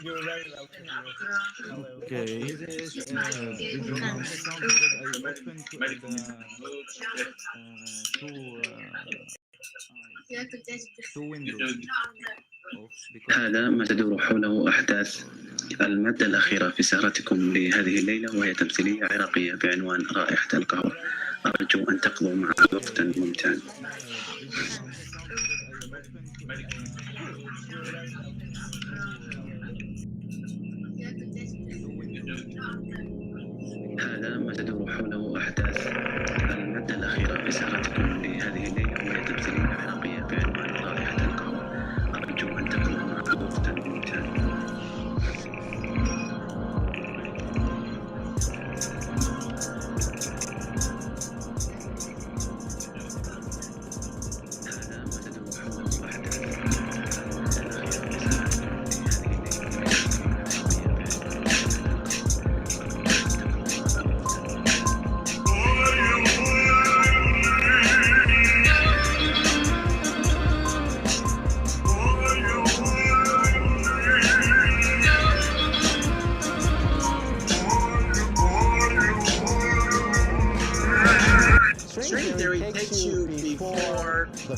You're very welcome. Okay. Because I opened two windows. هذا ما تدور حوله أحداث المادة الأخيرة في سهرتكم لهذه الليلة، وهي تمثيلية عراقية بعنوان رائحة القهوة. أرجو أن تقضوا معها وقتا ممتعا. هذا ما تدور حوله أحداث المادة الأخيرة في سهرتكم لهذه الليلة، وهي تمثيلية عراقية بعنوان رائحة القهوة. أرجو أن تقضوا معها وقتا ممتعا.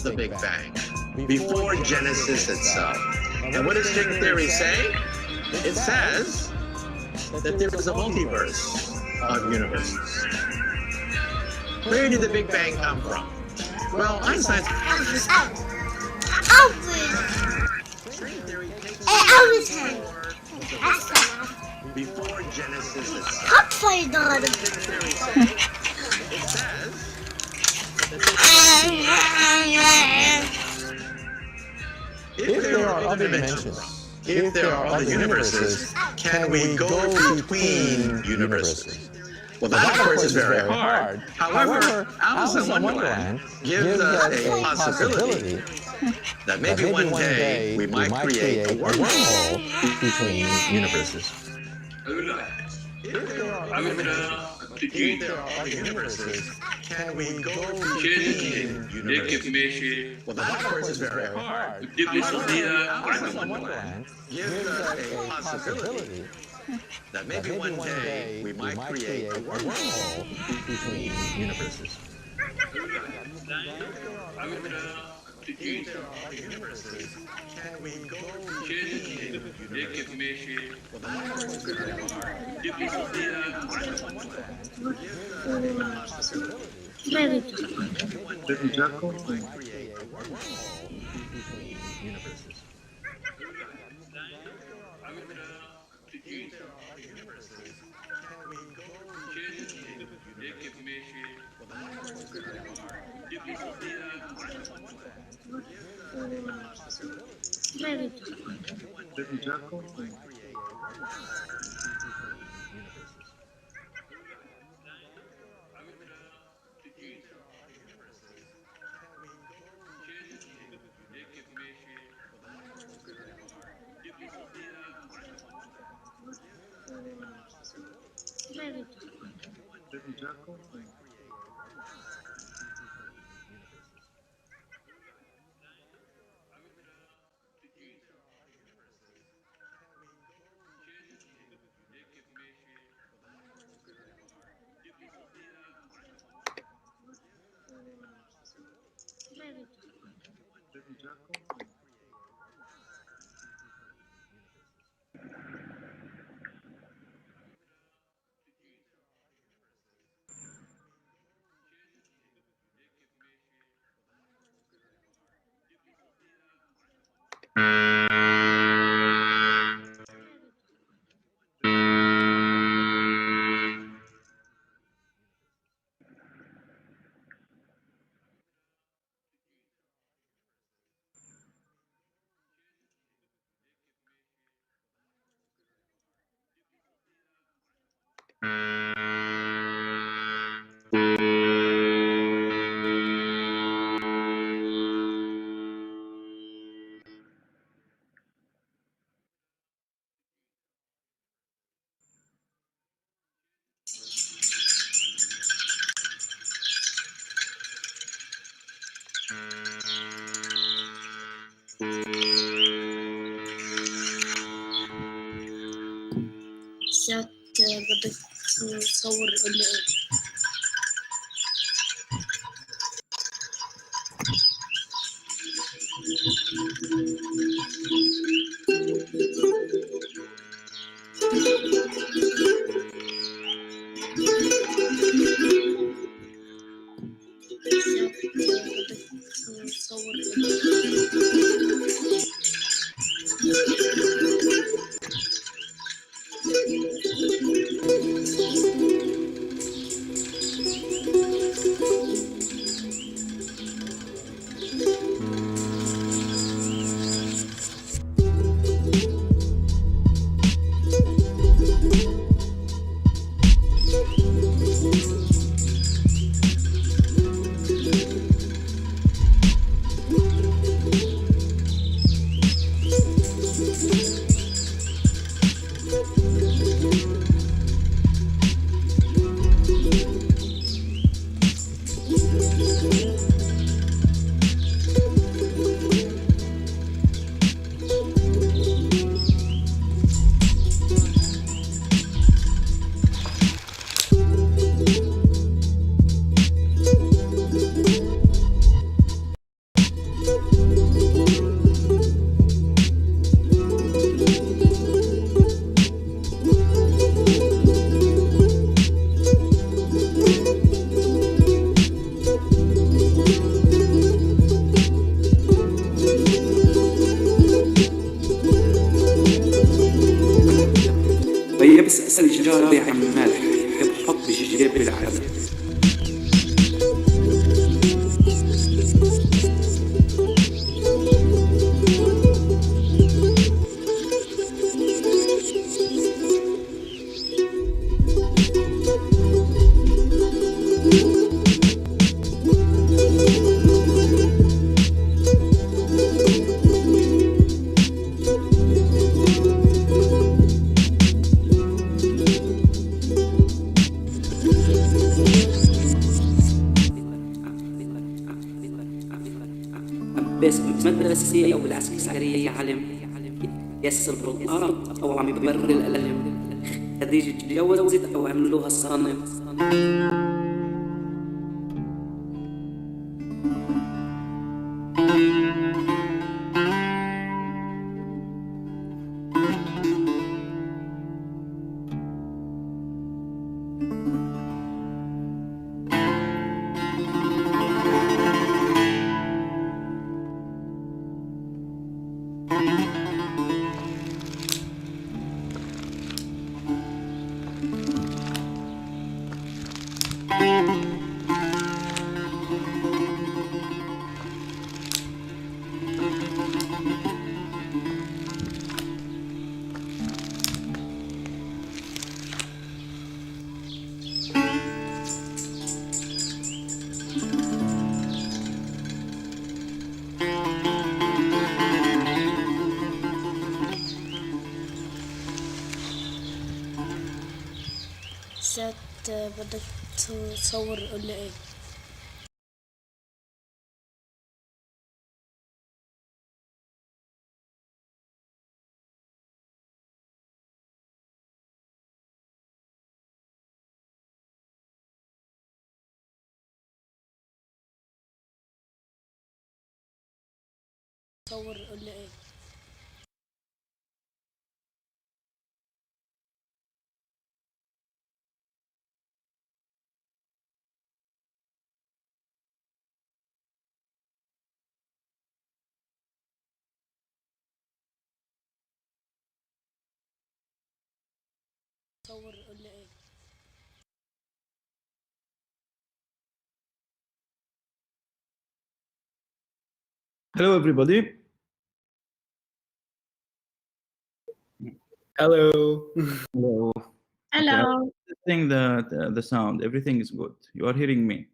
The Big Bang, before Genesis itself. And what does string theory say? It says that there is a multiverse of universes. Where did the Big Bang come from? Well, Einstein's string theory takes before Genesis itself. What does string theory say? It says if there are other dimensions, if there are other universes, can we go between universes? Well, that of course is very hard. However, Alice in Wonderland gives us a possibility that maybe one day we might create a wormhole between universes. If there are other universes, can we go between universes? Well, that of course is very hard. Alice in Wonderland gives us a possibility that maybe one day we might create a wormhole between universes. If there are other universes, can we go between universes? Well, that of course is very hard. Alice in Wonderland gives us a possibility. ساعات بدك تصور فيبس الجار بيع مالح يحط بجيب العالم بس مدرسية أو العسكرية علم يسر بالأرض أو عم يبرر الألم خديجة تجوزت أو عملوها الصنم ساعات بدك تصور ولا ايه؟ تصور ولا ايه؟ تصور ولا ايه؟ Hello, everybody. Hello. Hello. Hello. Okay, testing the sound. Everything is good. You are hearing me.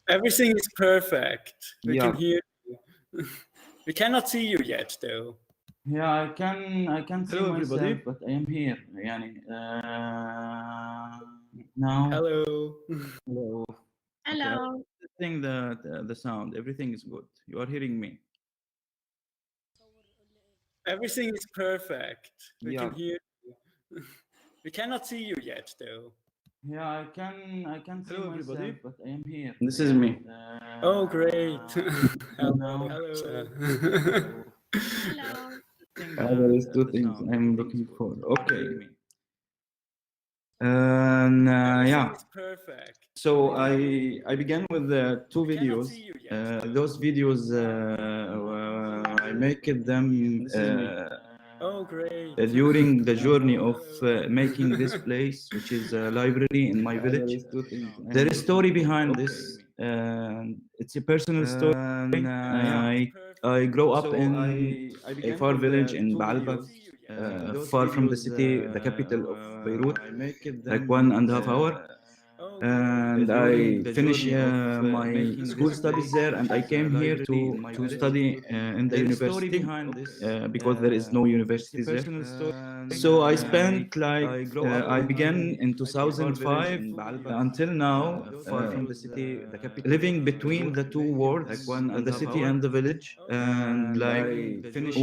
Everything is perfect. We Yeah. can hear you. We cannot see you yet, though. Yeah, I can see Hello, myself, everybody. but I am here. Now. Hello. Hello. Hello. Okay, testing the sound. Everything is good. You are hearing me. Everything is perfect. We Yeah. can hear you. We cannot see you yet, though. Yeah, I can see Hello, myself, everybody. but I am here. This is me. Oh, great. Hello. Now, Hello. Hello. there is two things I'm looking for. Okay. And Everything yeah. is perfect. So I began with two We cannot videos. see you yet. Those videos I make them Oh, great. during the journey of making this place, which is a library in my village. There is a story behind this. It's a personal story. I grew up in a far village in Baalbek, far from the city, the capital of Beirut, like 1.5 hours. And I finished my school studies there, and I came here to study in the university because there is no university there. So I spent like I began in 2005 until now, living between the two worlds, the city and the village. And like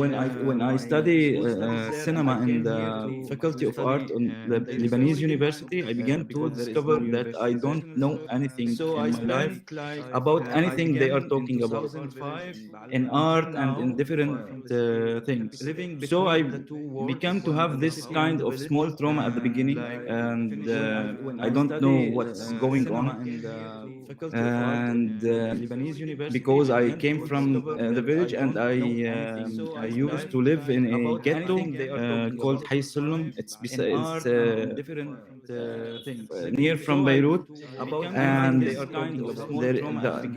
when I study cinema in the Faculty of Art on the Lebanese University, I began to discover that I don't know anything in my life about anything they are talking about in art and in different things. So I began to have this kind of small trauma at the beginning, and I don't know what's going on. And because I came from the village, and I used to live in a ghetto called Hay Sullum. It's near from Beirut, and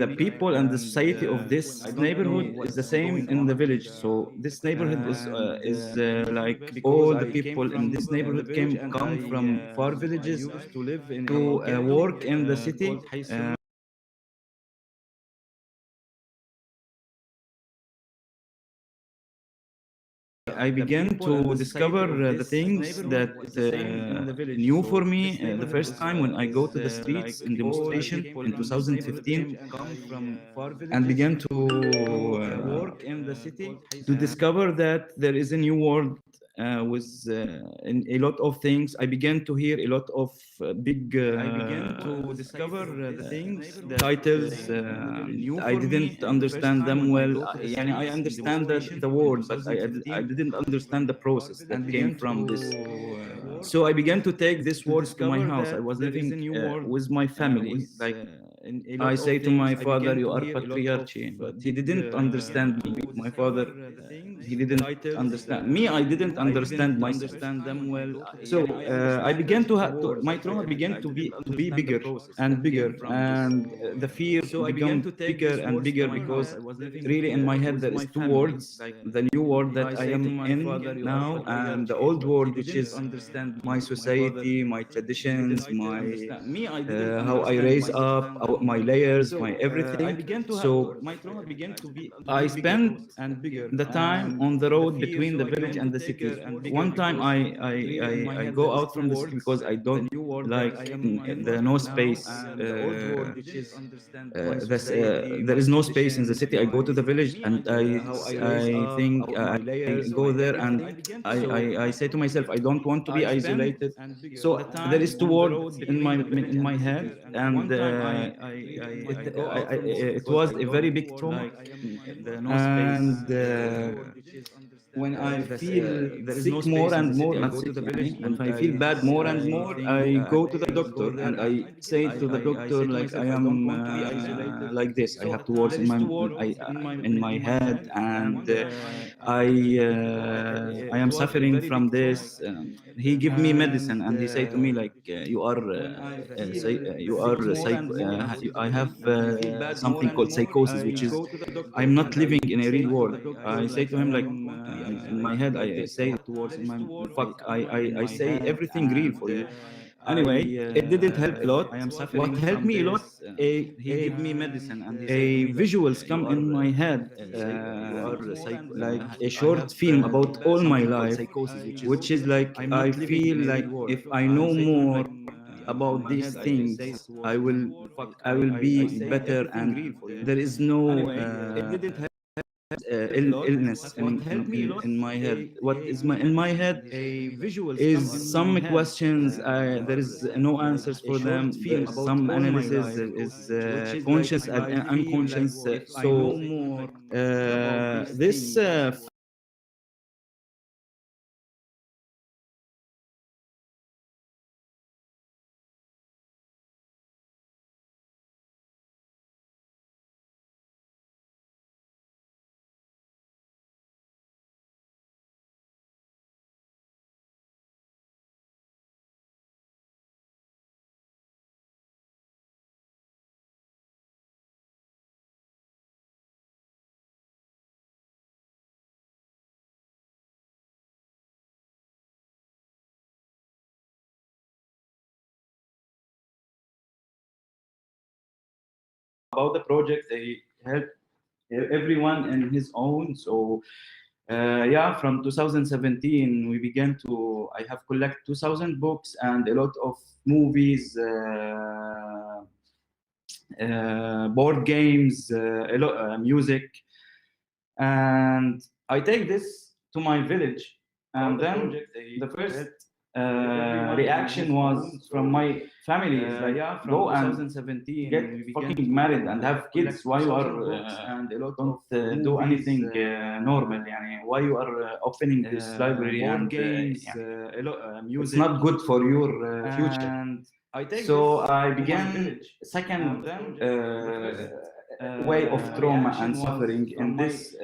the people and the society of this neighborhood is the same in the village. So this neighborhood is like all the people in this neighborhood come from far villages to work in the city. I began to discover the things that new for me the first time when I go to the streets in demonstration in 2015, and began to work in the city to discover that there is a new world with a lot of things. I began to hear a lot of big I began to discover the things, the titles. I didn't understand them well. I understand the word, but I didn't understand the process that came from this. So I began to take these words to my house. I was living with my family. Like I say to my father, "You are patriarchy," but he didn't understand me. My father, he didn't understand me. I didn't understand myself. So I began to have my trauma began to be bigger and bigger, and the fear became bigger and bigger, because really in my head there is two worlds: the new world that I am in now, and the old world, which is my society, my traditions, my how I raise up, my layers, my everything. So I spent the time on the road between the village and the city. One time I go out from the city because I don't like the no space. There is no space in the city. I go to the village, and I think I go there, and I say to myself, I don't want to be isolated. So there is two words in my head, and it was a very big trauma. And when I feel sick more and more, not sick, when I feel bad more and more, I go to the doctor and I say to the doctor, like, I am like this. I have two words in my head, and I am suffering from this. He give me medicine, and he say to me, like, I have something called psychosis, which is I'm not living in a real world. I say to him, like, in my head, I say towards my fuck, I say everything real for you. Anyway, it didn't help a lot. What helped me a lot, he give me medicine, and a visuals come in my head, like a short film about all my life, which is like I feel like if I know more about these things, I will be better, and there is no illness in my head. What is in my head is some questions. There is no answers for them. Some analysis is conscious and unconscious. This about the project, they help everyone in his own. So yeah, from 2017 we began to. I have collected 2,000 books and a lot of movies, board games, a lot music, and I take this to my village. And then the first reaction was from my family is like, yeah, go and get fucking married and have kids. Why you are and don't do anything normal? Yani, why you are opening this library and games? It's not good for your future. And so I began second way of trauma and suffering in this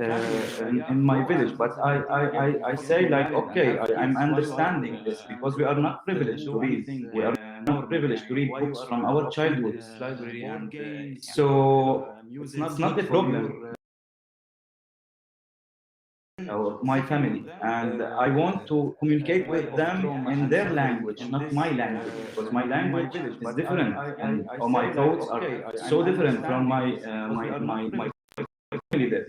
in my village. But I say like, okay, I'm understanding this because we are not privileged to read. We are not privileged to read books from our childhood. So it's not a problem. Or my family, and I want to communicate with them in their language, not my language, because my language is different, and or my thoughts are so different from my family there.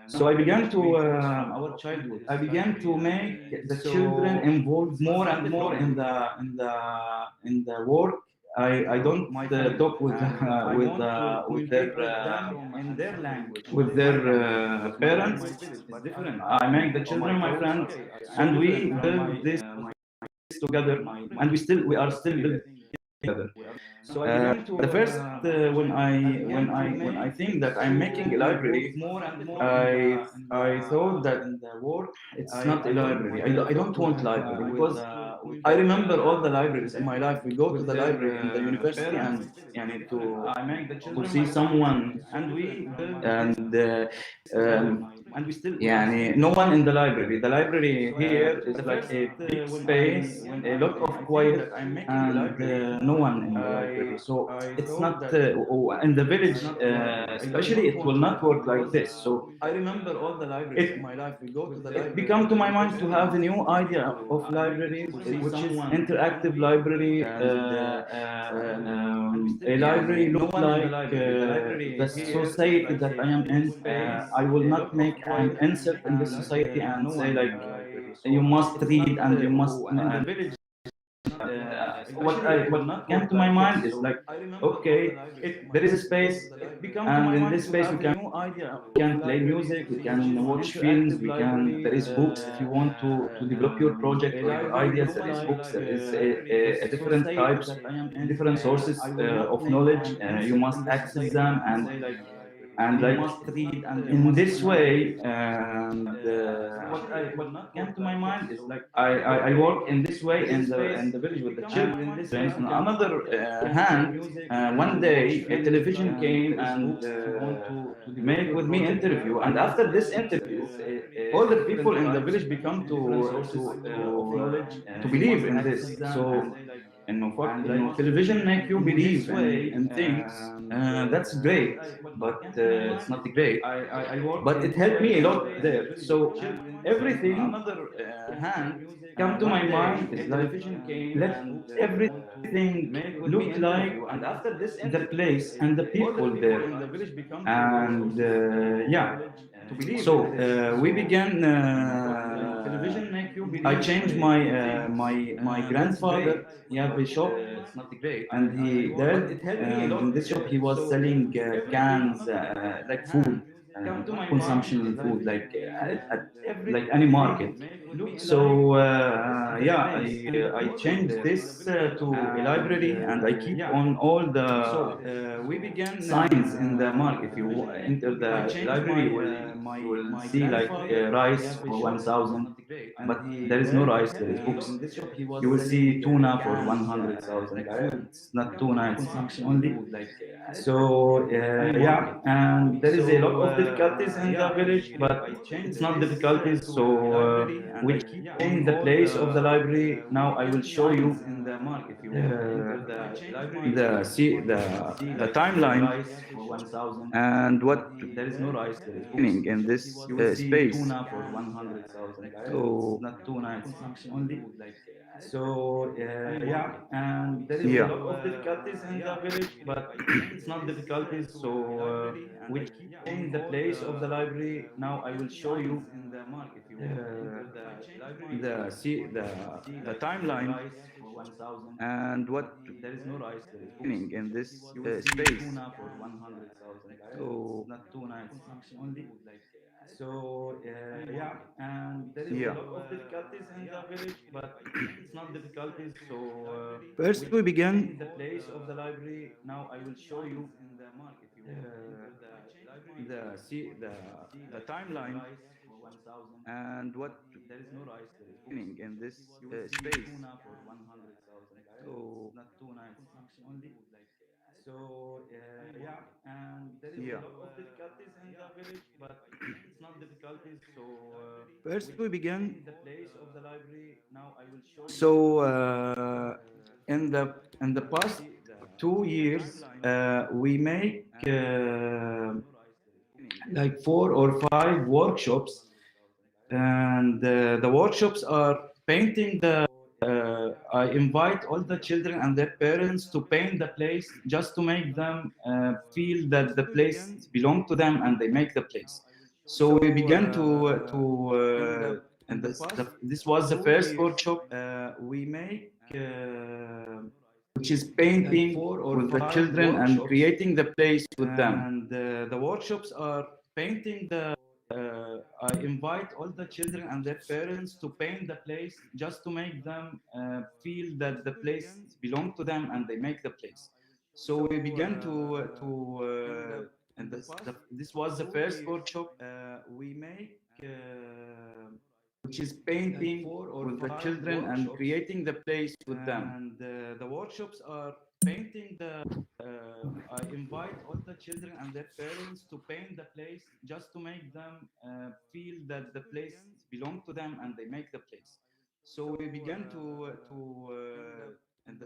So I began to our childhood. I began to make the children involved more and more in the work. I don't talk with their in their language with their parents. I make the children my friends, and we build this together, and we are still building together. So the first when I think that I'm making a library, I thought that it's not a library. I don't want library because I remember all the libraries in my life. We go to the library in the university and to see someone and we still no one in the library. The library here is like a big space, a lot of quiet, and no one in the library. So it's not in the village, especially. It will not work like this. So I remember all the libraries in my life. We go to the library. It became to my mind to have a new idea of libraries, which is interactive library. A library look like the society that I am in. I will not make an insert in the society and say like you must read and you must in the village. What came to my mind is like, okay, there is a space, and in this space we can play music, we can watch films, there is books. If you want to develop your project or your ideas, there is books, there is a different types, different sources of knowledge. You must access them and like in this way. And what came to my mind is like I work in this way in the village with the children. On another hand, one day a television came and made with me interview, and after this interview, all the people in the village become to believe in this. So television make you believe in things. That's great, but it's not great. But it helped me a lot there. So everything hand come to my mind is like, let everything look like the place and the people there. And yeah, so we began. I changed my grandfather. He had a shop, and he there. And in this shop, he was selling cans like food, consumption food, like any market. So yeah, I changed this to a library, and I keep on all the signs in the market. If you enter the library, you will see like rice for 1,000, but there is no rice. There is books. You will see tuna for 100,000. It's not tuna; it's fish only. So yeah, and there is a lot of difficulties in the village, but it's not difficulties. So we change the place of the library. Now I will show you the timeline and what there is no rice. There is happening in this space. So not tuna; it's fish only. So yeah, and there is a lot of difficulties in the village, but it's not difficulties. So we change the place of the library. Now I will show you the timeline and what there is no rice. There is happening in this space. So not tuna; it's fish only. So yeah, and there is a lot of difficulties in the village, but it's not difficulties. So first we begin the place of the library. Now I will show you the timeline and what there is no rice. There is happening in this space. So not tuna; it's fish only. So yeah, and there is a lot of difficulties in the village, but it's not difficulties. So first we begin the place of the library. Now I will show you. So in the past 2 years, we make like 4 or 5 workshops, and the workshops are painting the. I invite all the children and their parents to paint the place just to make them feel that the place belongs to them and they make the place. So we began and this was the first workshop we make, which is painting with the children and creating the place with them. And the workshops are painting the. I invite all the children and their parents to paint the place just to make them feel that the place belongs to them and they make the place. So we began and this was the first workshop we make, which is painting with the children and creating the place with them. And the workshops are painting the. I invite all the children and their parents to paint the place just to make them feel that the place belongs to them and they make the place. So we began and